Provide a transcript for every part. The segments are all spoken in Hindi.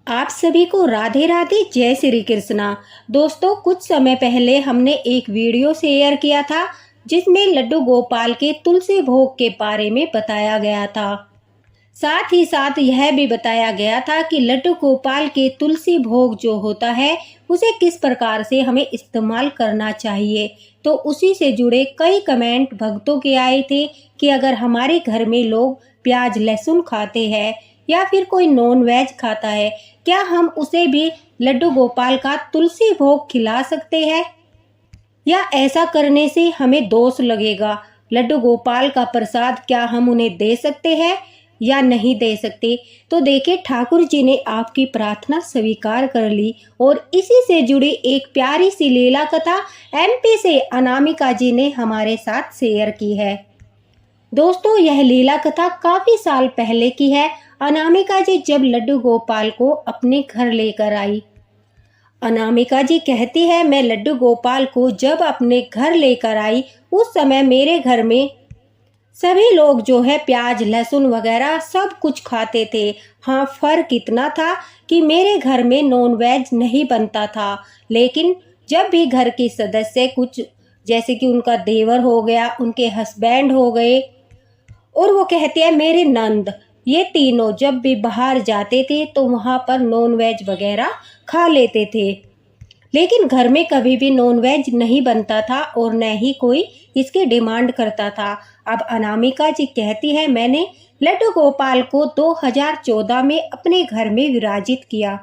आप सभी को राधे राधे, जय श्री कृष्णा। दोस्तों, कुछ समय पहले हमने एक वीडियो शेयर किया था जिसमें लड्डू गोपाल के तुलसी भोग के बारे में बताया गया था। साथ ही साथ यह भी बताया गया था कि लड्डू गोपाल के तुलसी भोग जो होता है उसे किस प्रकार से हमें इस्तेमाल करना चाहिए। तो उसी से जुड़े कई कमेंट भक्तों के आए थे कि अगर हमारे घर में लोग प्याज लहसुन खाते हैं या फिर कोई नॉन वेज खाता है, क्या हम उसे भी लड्डू गोपाल का तुलसी भोग खिला सकते हैं या ऐसा करने से हमें दोष लगेगा। लड्डू गोपाल का प्रसाद क्या हम उन्हें दे सकते हैं या नहीं दे सकते। तो देखिए, ठाकुर जी ने आपकी प्रार्थना स्वीकार कर ली और इसी से जुड़ी एक प्यारी सी लीला कथा एमपी से अनामिका जी ने हमारे साथ शेयर की है। दोस्तों, यह लीला कथा काफी साल पहले की है। अनामिका जी जब लड्डू गोपाल को अपने घर लेकर आई, अनामिका जी कहती है, मैं लड्डू गोपाल को जब अपने घर लेकर आई उस समय मेरे घर में सभी लोग जो है प्याज लहसुन वगैरह सब कुछ खाते थे। हाँ, फर्क इतना था कि मेरे घर में नॉन वेज नहीं बनता था, लेकिन जब भी घर के सदस्य कुछ जैसे कि उनका देवर हो गया, उनके हस्बैंड हो गए और वो कहते हैं मेरे नंद, ये तीनों जब भी बाहर जाते थे तो वहाँ पर नॉन वेज वगैरह खा लेते थे, लेकिन घर में कभी भी नॉन वेज नहीं बनता था और न ही कोई इसकी डिमांड करता था। अब अनामिका जी कहती है, मैंने लड्डू गोपाल को 2014 में अपने घर में विराजित किया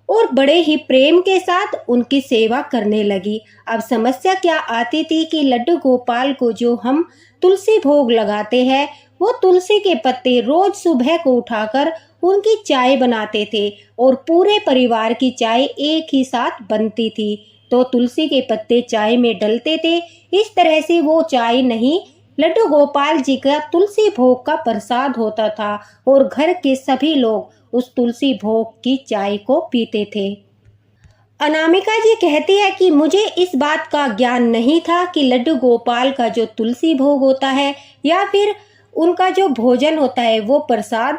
और बड़े ही प्रेम के साथ उनकी सेवा करने लगी। अब समस्या क्या आती थी कि लड्डू गोपाल को जो हम तुलसी भोग लगाते हैं वो तुलसी के पत्ते रोज सुबह को उठाकर उनकी चाय बनाते थे और पूरे परिवार की चाय एक ही साथ बनती थी। तो तुलसी के पत्ते चाय में डलते थे। इस तरह से वो चाय नहीं, लड्डू गोपाल जी का तुलसी भोग का प्रसाद होता था और घर के सभी लोग उस तुलसी भोग की चाय को पीते थे। अनामिका जी कहती है कि मुझे इस बात का ज्ञान नहीं था कि लड्डू गोपाल का जो तुलसी भोग होता है या फिर उनका जो भोजन होता है वो प्रसाद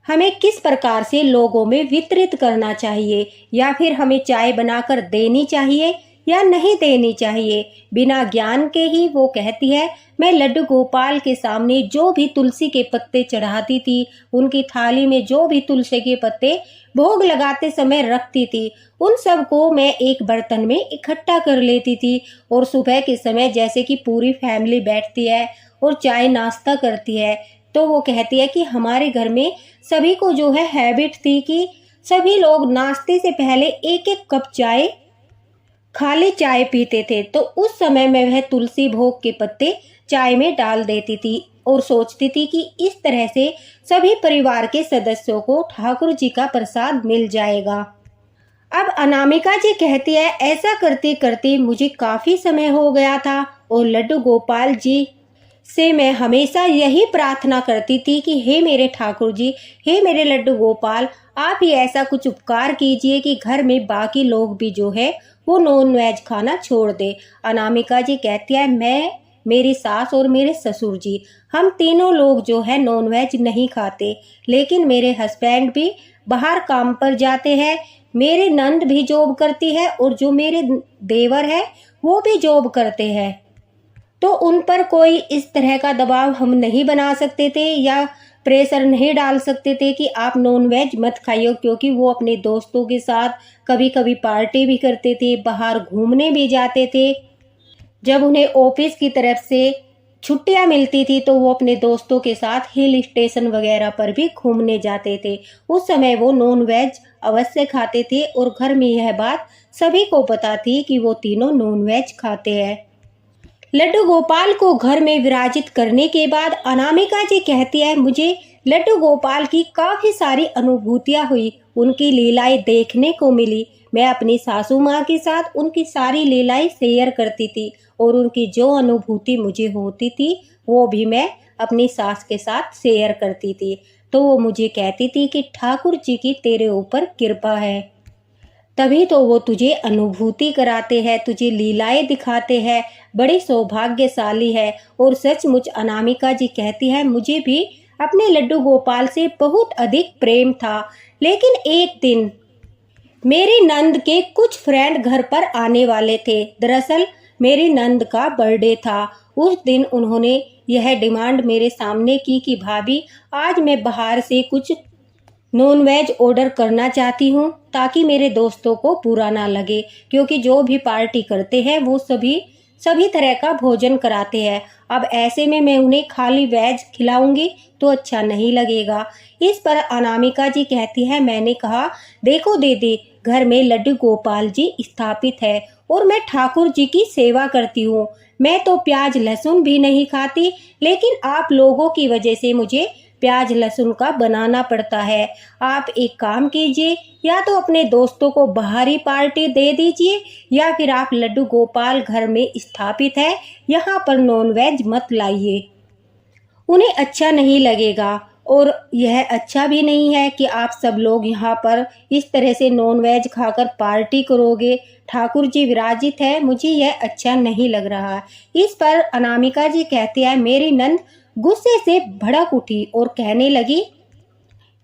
हमें किस प्रकार से लोगों में वितरित करना चाहिए या फिर हमें चाय बनाकर देनी चाहिए या नहीं देनी चाहिए। बिना ज्ञान के ही वो कहती है, मैं लड्डू गोपाल के सामने जो भी तुलसी के पत्ते चढ़ाती थी, उनकी थाली में जो भी तुलसी के पत्ते भोग लगाते समय रखती थी, उन सब को मैं एक बर्तन में इकट्ठा कर लेती थी और सुबह के समय जैसे कि पूरी फैमिली बैठती है और चाय नाश्ता करती है, तो वो कहती है कि हमारे घर में सभी को जो है हैबिट थी कि सभी लोग नाश्ते से पहले एक एक कप चाय खाली चाय पीते थे। तो उस समय में वह तुलसी भोग के पत्ते चाय में डाल देती थी और सोचती थी कि इस तरह से सभी परिवार के सदस्यों को ठाकुर जी का प्रसाद मिल जाएगा। अब अनामिका जी कहती है, ऐसा करते करते मुझे काफी समय हो गया था और लड्डू गोपाल जी से मैं हमेशा यही प्रार्थना करती थी कि हे मेरे ठाकुर जी, हे मेरे लड्डू गोपाल, आप ही ऐसा कुछ उपकार कीजिए कि घर में बाकी लोग भी जो है वो नॉन वेज खाना छोड़ दे। अनामिका जी कहती है, मैं, मेरी सास और मेरे ससुर जी, हम तीनों लोग जो है नॉन वेज नहीं खाते, लेकिन मेरे हस्बैंड भी बाहर काम पर जाते हैं, मेरे नंद भी जॉब करती है और जो मेरे देवर है वो भी जॉब करते हैं, तो उन पर कोई इस तरह का दबाव हम नहीं बना सकते थे या प्रेशर नहीं डाल सकते थे कि आप नॉन वेज मत खाइए, क्योंकि वो अपने दोस्तों के साथ कभी कभी पार्टी भी करते थे, बाहर घूमने भी जाते थे। जब उन्हें ऑफिस की तरफ से छुट्टियां मिलती थी तो वो अपने दोस्तों के साथ हिल स्टेशन वगैरह पर भी घूमने जाते थे। उस समय वो नॉन वेज अवश्य खाते थे और घर में यह बात सभी को पता थी कि वो तीनों नॉन वेज खाते हैं। लड्डू गोपाल को घर में विराजित करने के बाद अनामिका जी कहती है, मुझे लड्डू गोपाल की काफी सारी अनुभूतियां हुई, उनकी लीलाएं देखने को मिली। मैं अपनी सासू माँ के साथ उनकी सारी लीलाएं शेयर करती थी और उनकी जो अनुभूति मुझे होती थी वो भी मैं अपनी सास के साथ शेयर करती थी। तो वो मुझे कहती थी कि ठाकुर जी की तेरे ऊपर कृपा है, तभी तो वो तुझे अनुभूति कराते हैं, तुझे लीलाएं दिखाते हैं, बड़ी सौभाग्यशाली है। और सचमुच अनामिका जी कहती है, मुझे भी अपने लड्डू गोपाल से बहुत अधिक प्रेम था। लेकिन एक दिन मेरी नंद के कुछ फ्रेंड घर पर आने वाले थे। दरअसल मेरी नंद का बर्थडे था। उस दिन उन्होंने यह डिमांड मेरे सामने की कि भाभी, आज मैं बाहर से कुछ नॉन वेज ऑर्डर करना चाहती हूँ ताकि मेरे दोस्तों को बुरा ना लगे, क्योंकि जो भी पार्टी करते हैं वो सभी तरह का भोजन कराते हैं। अब ऐसे में मैं उन्हें खाली वेज खिलाऊंगी तो अच्छा नहीं लगेगा। इस पर अनामिका जी कहती है, मैंने कहा, देखो दीदी, घर में लड्डू गोपाल जी स्थापित है और मैं ठाकुर जी की सेवा करती हूँ। मैं तो प्याज लहसुन भी नहीं खाती, लेकिन आप लोगों की वजह से मुझे प्याज लहसुन का बनाना पड़ता है। आप एक काम कीजिए, या तो अपने दोस्तों को बाहरी पार्टी दे दीजिए, या फिर आप लड्डू गोपाल घर में स्थापित है, यहाँ पर नॉन वेज मत लाइए, उन्हें अच्छा नहीं लगेगा। और यह अच्छा भी नहीं है कि आप सब लोग यहाँ पर इस तरह से नॉन वेज खाकर पार्टी करोगे। ठाकुर जी विराजित है, मुझे यह अच्छा नहीं लग रहा। इस पर अनामिका जी कहती है, मेरी नंद गुस्से से भड़क उठी और कहने लगी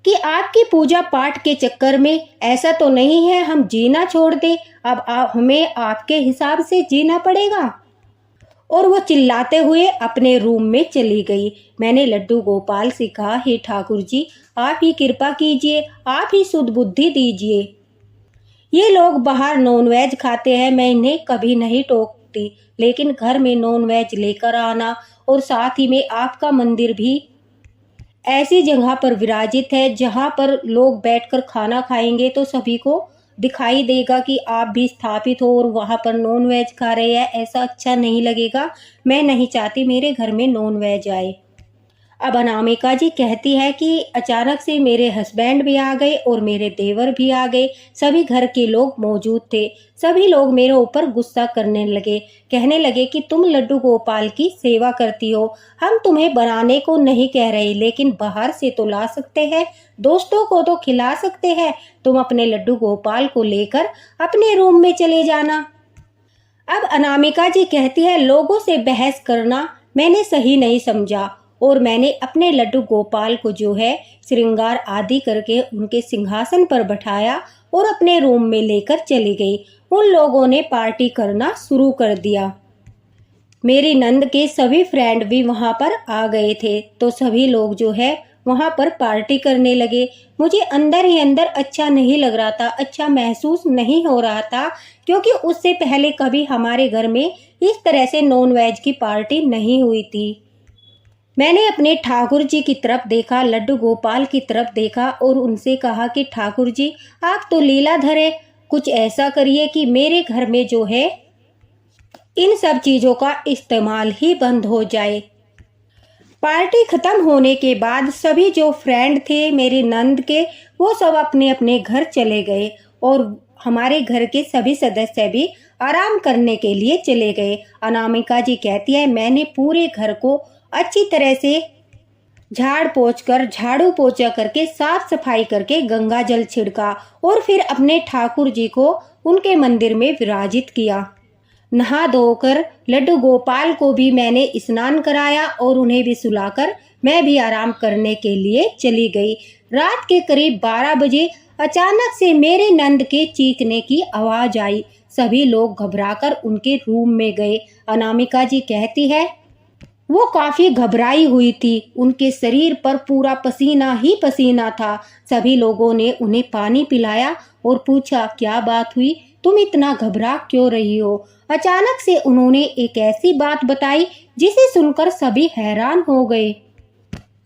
कि आपकी पूजा पाठ के चक्कर में ऐसा तो नहीं है हम जीना छोड़ दें, अब हमें आपके हिसाब से जीना पड़ेगा। और वो चिल्लाते हुए अपने रूम में चली गई। मैंने लड्डू गोपाल से कहा, हे ठाकुर जी, आप ही कृपा कीजिए, आप ही शुद्ध बुद्धि दीजिए। ये लोग बाहर नॉन वेज खाते हैं, मैं इन्हें कभी नहीं टोकती, लेकिन घर में नॉन वेज लेकर आना, और साथ ही में आपका मंदिर भी ऐसी जगह पर विराजित है जहां पर लोग बैठकर खाना खाएंगे तो सभी को दिखाई देगा कि आप भी स्थापित हो और वहां पर नॉन वेज खा रहे हैं, ऐसा अच्छा नहीं लगेगा। मैं नहीं चाहती मेरे घर में नॉन वेज आए। अब अनामिका जी कहती है कि अचानक से मेरे हस्बैंड भी आ गए और मेरे देवर भी आ गए। सभी घर के लोग मौजूद थे। सभी लोग मेरे ऊपर गुस्सा करने लगे, कहने लगे कि तुम लड्डू गोपाल की सेवा करती हो, हम तुम्हें बनाने को नहीं कह रहे, लेकिन बाहर से तो ला सकते हैं, दोस्तों को तो खिला सकते हैं, तुम अपने लड्डू गोपाल को लेकर अपने रूम में चले जाना। अब अनामिका जी कहती है, लोगों से बहस करना मैंने सही नहीं समझा और मैंने अपने लड्डू गोपाल को जो है श्रृंगार आदि करके उनके सिंहासन पर बैठाया और अपने रूम में लेकर चली गई। उन लोगों ने पार्टी करना शुरू कर दिया। मेरी नंद के सभी फ्रेंड भी वहां पर आ गए थे, तो सभी लोग जो है वहां पर पार्टी करने लगे। मुझे अंदर ही अंदर अच्छा नहीं लग रहा था, अच्छा महसूस नहीं हो रहा था, क्योंकि उससे पहले कभी हमारे घर में इस तरह से नॉन वेज की पार्टी नहीं हुई थी। मैंने अपने ठाकुर जी की तरफ देखा, लड्डू गोपाल की तरफ देखा और उनसे कहा कि ठाकुर जी, आप तो लीलाधर है, कुछ ऐसा करिए कि मेरे घर में जो है इन सब चीज़ों का इस्तेमाल ही बंद हो जाए। पार्टी खत्म होने के बाद सभी जो फ्रेंड थे मेरी नंद के, वो सब अपने अपने घर चले गए और हमारे घर के सभी सदस्य भी आराम करने के लिए चले गए। अनामिका जी कहती है, मैंने पूरे घर को अच्छी तरह से झाड़ू पोछा करके साफ सफाई करके गंगा जल छिड़का और फिर अपने ठाकुर जी को उनके मंदिर में विराजित किया। नहा धोकर लड्डू गोपाल को भी मैंने स्नान कराया और उन्हें भी सुलाकर मैं भी आराम करने के लिए चली गई। रात के करीब 12 बजे अचानक से मेरे नंद के चीखने की आवाज आई। सभी लोग घबराकर उनके रूम में गए। अनामिका जी कहती है, वो काफी घबराई हुई थी, उनके शरीर पर पूरा पसीना ही पसीना था। सभी लोगों ने उन्हें पानी पिलाया और पूछा, क्या बात हुई, तुम इतना घबरा क्यों रही हो? अचानक से उन्होंने एक ऐसी बात बताई जिसे सुनकर सभी हैरान हो गए।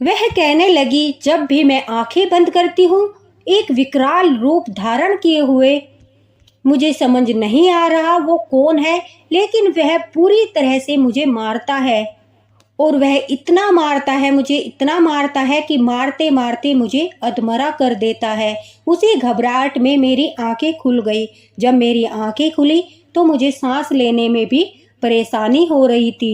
वह कहने लगी, जब भी मैं आंखें बंद करती हूँ एक विकराल रूप धारण किए हुए, मुझे समझ नहीं आ रहा वो कौन है, लेकिन वह पूरी तरह से मुझे मारता है और वह इतना मारता है, मुझे इतना मारता है कि मारते मारते मुझे अधमरा कर देता है। उसी घबराहट में मेरी आंखें खुल गई। जब मेरी आंखें खुली तो मुझे सांस लेने में भी परेशानी हो रही थी।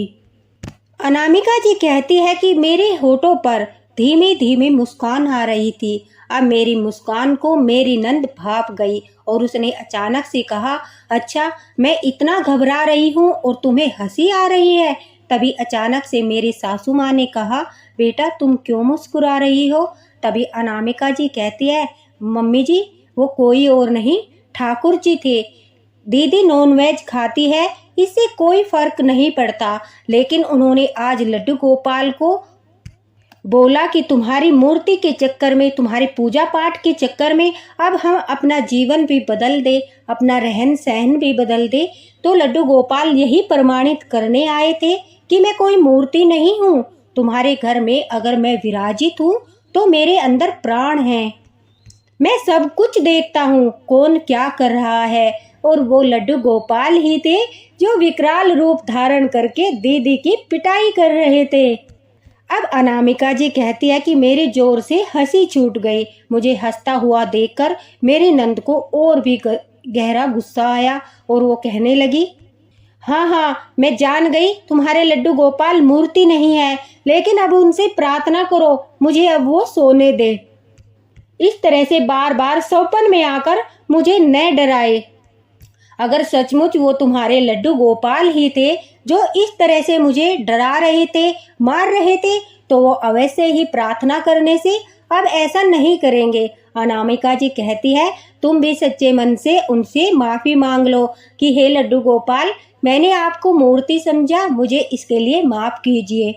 अनामिका जी कहती है कि मेरे होठों पर धीमी धीमी मुस्कान आ रही थी। अब मेरी मुस्कान को मेरी नंद भाप गई और उसने अचानक से कहा, अच्छा मैं इतना घबरा रही हूँ और तुम्हें हंसी आ रही है? तभी अचानक से मेरी सासू माँ ने कहा, बेटा तुम क्यों मुस्कुरा रही हो? तभी अनामिका जी कहती है, मम्मी जी वो कोई और नहीं ठाकुर जी थे। दीदी नॉनवेज खाती है, इससे कोई फर्क नहीं पड़ता, लेकिन उन्होंने आज लड्डू गोपाल को बोला कि तुम्हारी मूर्ति के चक्कर में, तुम्हारे पूजा पाठ के चक्कर में अब हम अपना जीवन भी बदल दे, अपना रहन सहन भी बदल दे। तो लड्डू गोपाल यही प्रमाणित करने आए थे कि मैं कोई मूर्ति नहीं हूँ। तुम्हारे घर में अगर मैं विराजित हूँ तो मेरे अंदर प्राण है। मैं सब कुछ देखता हूँ, कौन क्या कर रहा है। और वो लड्डू गोपाल ही थे जो विकराल रूप धारण करके दीदी की पिटाई कर रहे थे। अब अनामिका जी कहती है कि मेरे जोर से हंसी छूट गई। मुझे हंसता हुआ देखकर मेरी नंद को और भी गहरा गुस्सा आया और वो कहने लगी, हाँ हाँ मैं जान गई तुम्हारे लड्डू गोपाल मूर्ति नहीं है, लेकिन अब उनसे प्रार्थना करो मुझे अब वो सोने दे। इस तरह से बार बार सपन में आकर मुझे न डराए। अगर सचमुच वो तुम्हारे लड्डू गोपाल ही थे जो इस तरह से मुझे डरा रहे थे, मार रहे थे, तो वो अवश्य ही प्रार्थना करने से अब ऐसा नहीं करेंगे। अनामिका जी कहती है, तुम भी सच्चे मन से उनसे माफी मांग लो कि हे लड्डू गोपाल, मैंने आपको मूर्ति समझा, मुझे इसके लिए माफ कीजिए।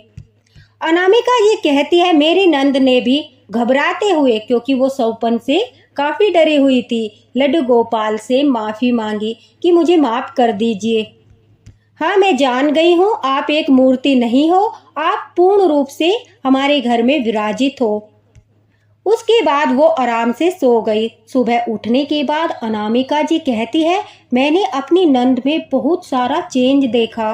अनामिका जी कहती है, मेरी नंद ने भी घबराते हुए, क्योंकि वो सौपन से काफी डरी हुई थी, लड्डू गोपाल से माफी मांगी कि मुझे माफ कर दीजिए। हाँ मैं जान गई हूँ आप एक मूर्ति नहीं हो, आप पूर्ण रूप से हमारे घर में विराजित हो। उसके बाद वो आराम से सो गई। सुबह उठने के बाद अनामिका जी कहती है, मैंने अपनी नंद में बहुत सारा चेंज देखा।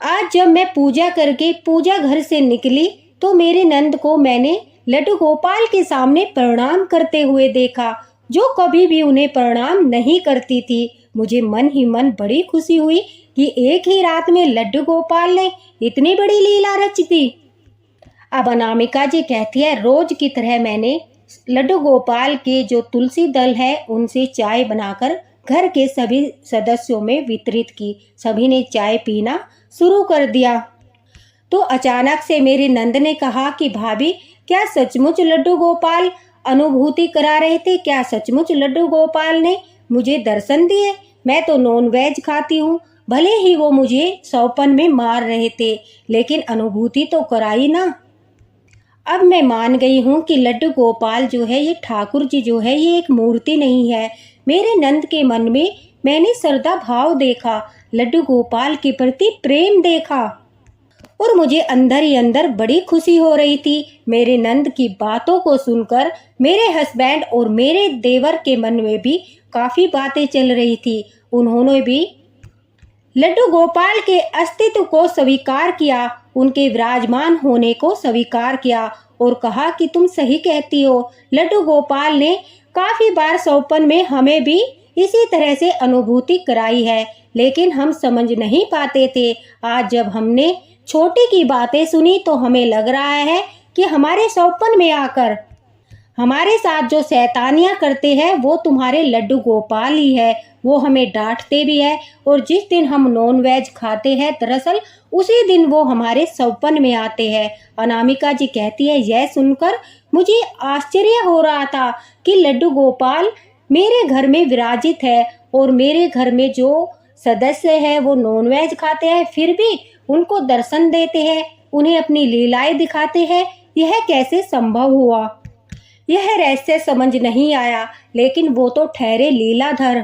आज जब मैं पूजा करके पूजा घर से निकली तो मेरी नंद को मैंने लड्डू गोपाल के सामने प्रणाम करते हुए देखा, जो कभी भी उन्हें प्रणाम नहीं करती थी। मुझे मन ही मन बड़ी खुशी हुई कि एक ही रात में लड्डू गोपाल ने इतनी बड़ी लीला रची थी। अब अनामिका जी कहती है, रोज की तरह मैंने लड्डू गोपाल के जो तुलसी दल है उनसे चाय बनाकर घर के सभी सदस्यों में वितरित की। सभी ने चाय पीना शुरू कर दिया। तो अचानक से मेरी नंद ने कहा कि भाभी, क्या सचमुच लड्डू गोपाल अनुभूति करा रहे थे? क्या सचमुच लड्डू गोपाल ने मुझे दर्शन दिए? मैं तो नॉन वेज खाती हूँ, भले ही वो मुझे सौपन में मार रहे थे, लेकिन अनुभूति तो कराई ना। अब मैं मान गई हूँ कि लड्डू गोपाल जो है, ये ठाकुर जी जो है, ये एक मूर्ति नहीं है। मेरे नंद के मन में मैंने श्रद्धा भाव देखा, लड्डू गोपाल के प्रति प्रेम देखा और मुझे अंदर ही अंदर बड़ी खुशी हो रही थी। मेरे नंद की बातों को सुनकर मेरे हस्बैंड और मेरे देवर के मन में भी काफी बातें चल रही थी। उन्होंने भी लड्डू गोपाल के अस्तित्व को स्वीकार किया, उनके विराजमान होने को स्वीकार किया और कहा कि तुम सही कहती हो, लड्डू गोपाल ने काफी बार सौपन में हमें भी इसी तरह से अनुभूति कराई है, लेकिन हम समझ नहीं पाते थे। आज जब हमने छोटी की बातें सुनी तो हमें लग रहा है कि हमारे सौपन में आकर हमारे साथ जो शैतानियां करते हैं वो तुम्हारे लड्डू गोपाल ही है। वो हमें डांटते भी है और जिस दिन हम नॉन वेज खाते हैं दरअसल उसी दिन वो हमारे सौपन में आते हैं। अनामिका जी कहती है, यह सुनकर मुझे आश्चर्य हो रहा था कि लड्डू गोपाल मेरे घर में विराजित है और मेरे घर में जो सदस्य है वो नॉन वेज खाते हैं, फिर भी उनको दर्शन देते हैं, उन्हें अपनी लीलाएं दिखाते हैं। यह कैसे संभव हुआ? यह रहस्य समझ नहीं आया, लेकिन वो तो ठहरे लीलाधर।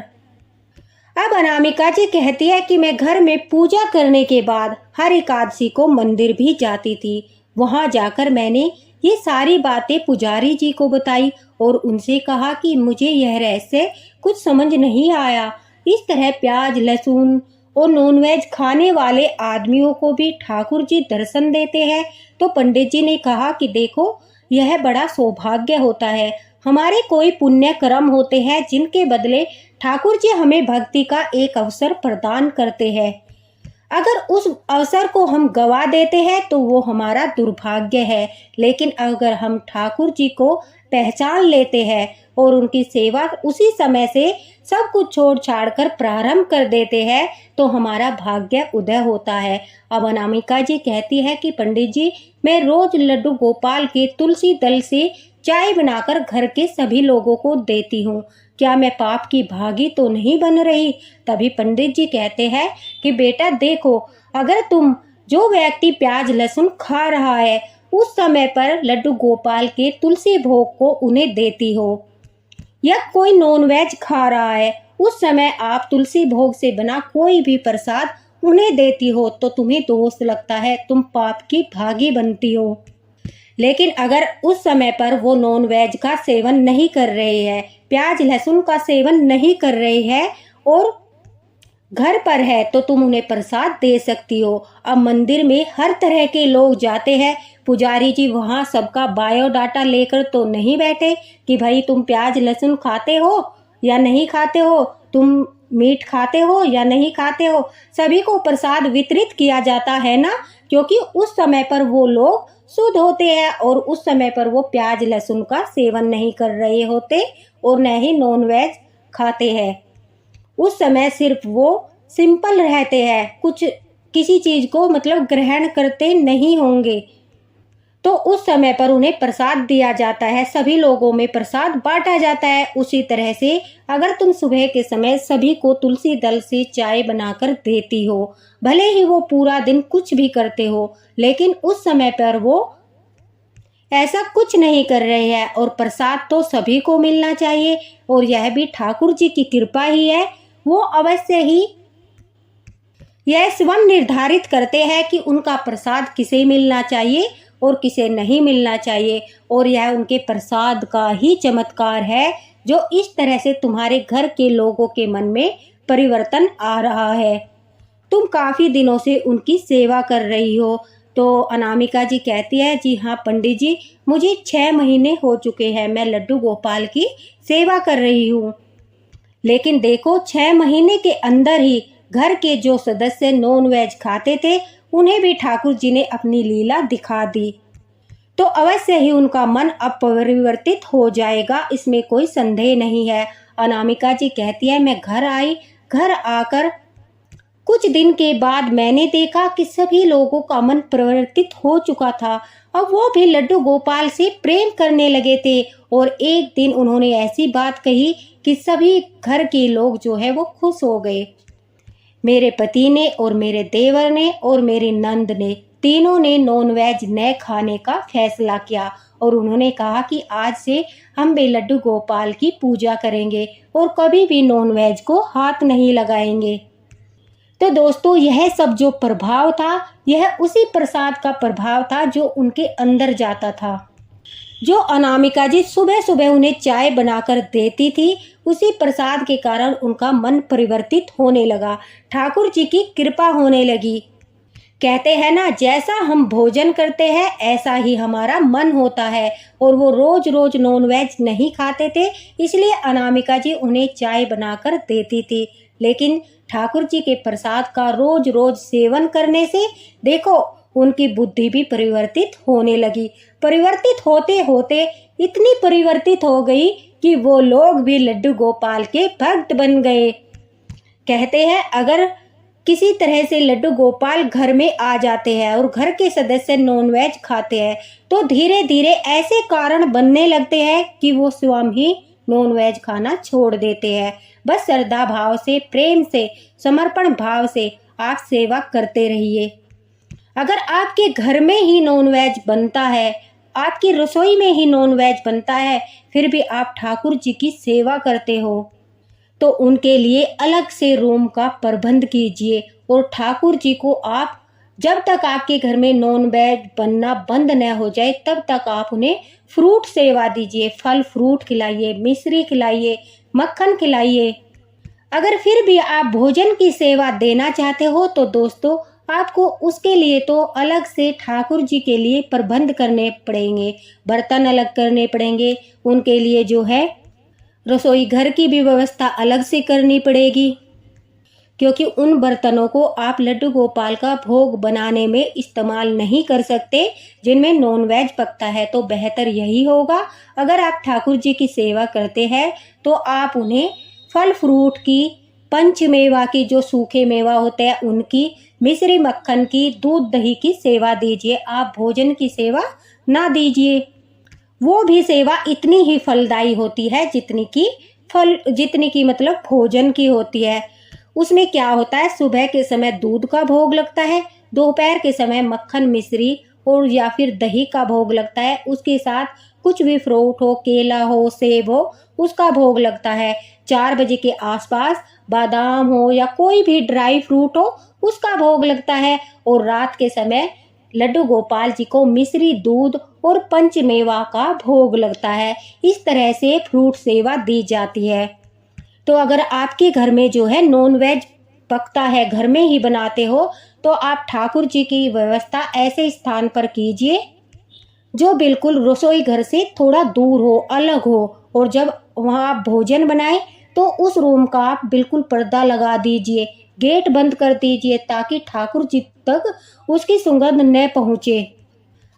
अब अनामिका जी कहती है कि मैं घर में पूजा करने के बाद हर एकादशी को मंदिर भी जाती थी। वहां जाकर मैंने ये सारी बातें पुजारी जी को बताई और उनसे कहा कि मुझे यह रहस्य कुछ समझ नहीं आया। इस तरह प्याज लहसुन और नॉनवेज खाने वाले आदमियों को भी ठाकुर जी दर्शन देते हैं। तो पंडित जी ने कहा कि देखो, यह बड़ा सौभाग्य होता है, हमारे कोई पुण्य कर्म होते हैं जिनके बदले ठाकुर जी हमें भक्ति का एक अवसर प्रदान करते हैं। अगर उस अवसर को हम गवा देते हैं तो वो हमारा दुर्भाग्य है, लेकिन अगर हम ठाकुर जी को पहचान लेते हैं और उनकी सेवा उसी समय से सब कुछ छोड़ छाड़ कर प्रारंभ कर देते हैं तो हमारा भाग्य उदय होता है। अब अनामिका जी कहती है कि पंडित जी, मैं रोज लड्डू गोपाल के तुलसी दल से चाय बनाकर घर के सभी लोगों को देती हूँ, क्या मैं पाप की भागी तो नहीं बन रही? तभी पंडित जी कहते हैं कि बेटा देखो, अगर तुम जो व्यक्ति प्याज लहसुन खा रहा है उस समय पर लड्डू गोपाल के तुलसी भोग को उन्हें देती हो, या कोई नॉनवेज खा रहा है उस समय आप तुलसी भोग से बना कोई भी प्रसाद उन्हें देती हो, तो तुम्हें दोष लगता है, तुम पाप की भागी बनती हो। लेकिन अगर उस समय पर वो नॉनवेज का सेवन नहीं कर रहे हैं, प्याज लहसुन का सेवन नहीं कर रहे हैं और घर पर है, तो तुम उन्हें प्रसाद दे सकती हो। अब मंदिर में हर तरह के लोग जाते हैं, पुजारी जी वहाँ सबका बायोडाटा लेकर तो नहीं बैठे कि भाई तुम प्याज लहसुन खाते हो या नहीं खाते हो, तुम मीट खाते हो या नहीं खाते हो। सभी को प्रसाद वितरित किया जाता है ना, क्योंकि उस समय पर वो लोग शुद्ध होते हैं और उस समय पर वो प्याज लहसुन का सेवन नहीं कर रहे होते और न ही नॉनवेज खाते हैं। उस समय सिर्फ वो सिंपल रहते हैं, कुछ किसी चीज को मतलब ग्रहण करते नहीं होंगे, तो उस समय पर उन्हें प्रसाद दिया जाता है, सभी लोगों में प्रसाद बांटा जाता है। उसी तरह से अगर तुम सुबह के समय सभी को तुलसी दल से चाय बनाकर देती हो, भले ही वो पूरा दिन कुछ भी करते हो, लेकिन उस समय पर वो ऐसा कुछ नहीं कर रहे हैं और प्रसाद तो सभी को मिलना चाहिए और यह भी ठाकुर जी की कृपा ही है। वो अवश्य ही यह स्वयं निर्धारित करते हैं कि उनका प्रसाद किसे मिलना चाहिए और किसे नहीं मिलना चाहिए, और यह उनके प्रसाद का ही चमत्कार है जो इस तरह से तुम्हारे घर के लोगों के मन में परिवर्तन आ रहा है। तुम काफ़ी दिनों से उनकी सेवा कर रही हो। तो अनामिका जी कहती है, जी हाँ पंडित जी, मुझे 6 महीने हो चुके हैं मैं लड्डू गोपाल की सेवा कर रही हूँ, लेकिन देखो 6 महीने के अंदर ही घर के जो सदस्य नॉनवेज खाते थे उन्हें भी ठाकुर जी ने अपनी लीला दिखा दी, तो अवश्य ही उनका मन अब परिवर्तित हो जाएगा, इसमें कोई संदेह नहीं है। अनामिका जी कहती है, मैं घर आई, घर आकर कुछ दिन के बाद मैंने देखा कि सभी लोगों का मन परिवर्तित हो चुका था। अब वो भी लड्डू गोपाल से प्रेम करने लगे थे और एक दिन उन्होंने ऐसी बात कही कि सभी घर के लोग जो है वो खुश हो गए। मेरे पति ने और मेरे देवर ने और मेरी नंद ने, तीनों ने नॉनवेज न खाने का फैसला किया और उन्होंने कहा कि आज से हम भी लड्डू गोपाल की पूजा करेंगे और कभी भी नॉनवेज को हाथ नहीं लगाएंगे। तो दोस्तों, यह सब जो प्रभाव था, यह उसी प्रसाद का प्रभाव था जो उनके अंदर जाता था। जो अनामिका जी सुबह सुबह उन्हें चाय बनाकर देती थी, उसी प्रसाद के कारण उनका मन परिवर्तित होने लगा, ठाकुर जी की कृपा होने लगी। कहते हैं ना, जैसा हम भोजन करते हैं ऐसा ही हमारा मन होता है, और वो रोज रोज नॉनवेज नहीं खाते थे, इसलिए अनामिका जी उन्हें चाय बनाकर देती थी। लेकिन ठाकुर जी के प्रसाद का रोज रोज सेवन करने से देखो उनकी बुद्धि भी परिवर्तित होने लगी। परिवर्तित होते होते इतनी परिवर्तित हो गई कि वो लोग भी लड्डू गोपाल के भक्त बन गए। कहते हैं, अगर किसी तरह से लड्डू गोपाल घर में आ जाते हैं और घर के सदस्य नॉनवेज खाते हैं, तो धीरे धीरे ऐसे कारण बनने लगते हैं कि वो स्वयं ही नॉनवेज खाना छोड़ देते हैं। बस श्रद्धा भाव से, प्रेम से, समर्पण भाव से आप सेवा करते रहिए। अगर आपके घर में ही नॉनवेज बनता है, आपकी रसोई में ही नॉनवेज बनता है, फिर भी आप ठाकुर जी की सेवा करते हो, तो उनके लिए अलग से रूम का प्रबंध कीजिए और ठाकुर जी को आप जब तक आपके घर में नॉनवेज बनना बंद न हो जाए तब तक आप उन्हें फ्रूट सेवा दीजिए, फल फ्रूट खिलाइए, मिश्री खिलाइए, मक्खन खिलाइए। अगर फिर भी आप भोजन की सेवा देना चाहते हो तो दोस्तों, आपको उसके लिए तो अलग से ठाकुर जी के लिए प्रबंध करने पड़ेंगे, बर्तन अलग करने पड़ेंगे, उनके लिए जो है रसोई घर की भी व्यवस्था अलग से करनी पड़ेगी। क्योंकि उन बर्तनों को आप लड्डू गोपाल का भोग बनाने में इस्तेमाल नहीं कर सकते जिनमें नॉनवेज पकता है। तो बेहतर यही होगा, अगर आप ठाकुर जी की सेवा करते हैं तो आप उन्हें फल फ्रूट की, पंच मेवा की, जो सूखे मेवा होते हैं उनकी, मिश्री मक्खन की, दूध दही की सेवा दीजिए। आप भोजन की सेवा ना दीजिए। वो भी सेवा इतनी ही फलदायी होती है जितनी की मतलब भोजन की होती है। उसमें क्या होता है, सुबह के समय दूध का भोग लगता है, दोपहर के समय मक्खन मिश्री और या फिर दही का भोग लगता है, उसके साथ कुछ भी फ्रूट हो, केला हो, सेब हो, उसका भोग लगता है। 4 बजे के आसपास बादाम हो या कोई भी ड्राई फ्रूट हो, उसका भोग लगता है। और रात के समय लड्डू गोपाल जी को मिश्री दूध और पंचमेवा का भोग लगता है। इस तरह से फ्रूट सेवा दी जाती है। तो अगर आपके घर में जो है नॉनवेज पकता है, घर में ही बनाते हो, तो आप ठाकुर जी की व्यवस्था ऐसे स्थान पर कीजिए जो बिल्कुल रसोई घर से थोड़ा दूर हो, अलग हो। और जब वहाँ आप भोजन बनाएं तो उस रूम का आप बिल्कुल पर्दा लगा दीजिए, गेट बंद कर दीजिए, ताकि ठाकुर जी तक उसकी सुगंध न पहुँचे।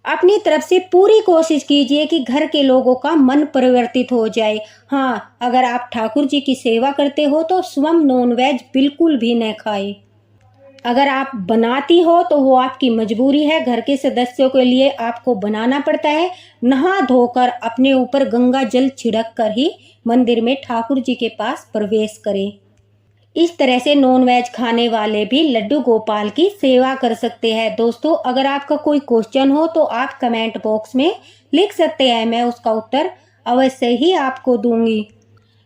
अपनी तरफ से पूरी कोशिश कीजिए कि घर के लोगों का मन परिवर्तित हो जाए। हाँ, अगर आप ठाकुर जी की सेवा करते हो तो स्वयं नॉनवेज बिल्कुल भी न खाए। अगर आप बनाती हो तो वो आपकी मजबूरी है, घर के सदस्यों के लिए आपको बनाना पड़ता है। नहा धोकर अपने ऊपर गंगा जल छिड़क कर ही मंदिर में ठाकुर जी के पास प्रवेश करें। इस तरह से नॉनवेज खाने वाले भी लड्डू गोपाल की सेवा कर सकते हैं। दोस्तों, अगर आपका कोई क्वेश्चन हो तो आप कमेंट बॉक्स में लिख सकते हैं, मैं उसका उत्तर अवश्य ही आपको दूंगी।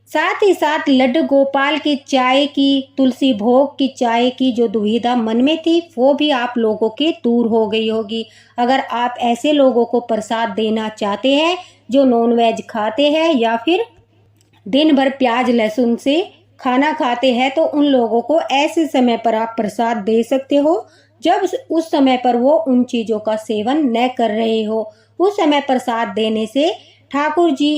साथ ही साथ लड्डू गोपाल की चाय की, तुलसी भोग की चाय की जो दुविधा मन में थी, वो भी आप लोगों के दूर हो गई होगी। अगर आप ऐसे लोगों को प्रसाद देना चाहते हैं जो नॉनवेज खाते हैं या फिर दिन भर प्याज लहसुन से खाना खाते हैं, तो उन लोगों को ऐसे समय पर आप प्रसाद दे सकते हो जब उस समय पर वो उन चीज़ों का सेवन न कर रहे हो। उस समय प्रसाद देने से ठाकुर जी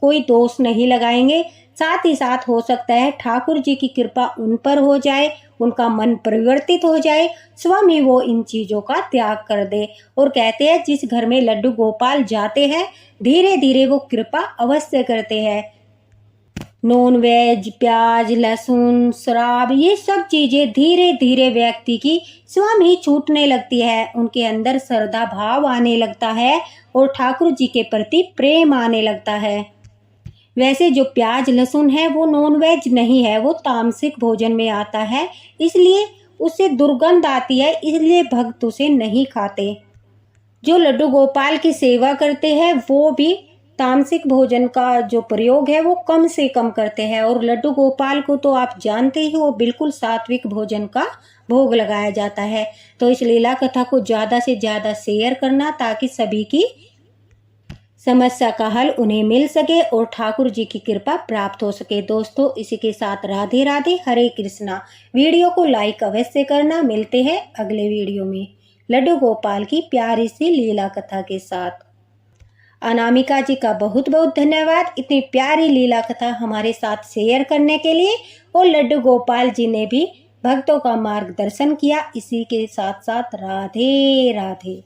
कोई दोष नहीं लगाएंगे। साथ ही साथ हो सकता है ठाकुर जी की कृपा उन पर हो जाए, उनका मन परिवर्तित हो जाए, स्वयं ही वो इन चीज़ों का त्याग कर दे। और कहते हैं जिस घर में लड्डू गोपाल जाते हैं, धीरे धीरे वो कृपा अवश्य करते हैं। नॉनवेज, प्याज लहसुन, शराब, ये सब चीज़ें धीरे धीरे व्यक्ति की स्वयं ही छूटने लगती है। उनके अंदर श्रद्धा भाव आने लगता है और ठाकुर जी के प्रति प्रेम आने लगता है। वैसे जो प्याज लहसुन है वो नॉनवेज नहीं है, वो तामसिक भोजन में आता है, इसलिए उससे दुर्गंध आती है, इसलिए भक्त उसे नहीं खाते। जो लड्डू गोपाल की सेवा करते हैं वो भी तामसिक भोजन का जो प्रयोग है वो कम से कम करते हैं। और लड्डू गोपाल को तो आप जानते ही हो, बिल्कुल सात्विक भोजन का भोग लगाया जाता है। तो इस लीला कथा को ज़्यादा से ज़्यादा शेयर करना, ताकि सभी की समस्या का हल उन्हें मिल सके और ठाकुर जी की कृपा प्राप्त हो सके। दोस्तों, इसी के साथ राधे राधे, हरे कृष्णा। वीडियो को लाइक अवश्य करना। मिलते हैं अगले वीडियो में लड्डू गोपाल की प्यारी सी लीला कथा के साथ। अनामिका जी का बहुत बहुत धन्यवाद इतनी प्यारी लीला कथा हमारे साथ शेयर करने के लिए। और लड्डू गोपाल जी ने भी भक्तों का मार्गदर्शन किया। इसी के साथ साथ राधे राधे।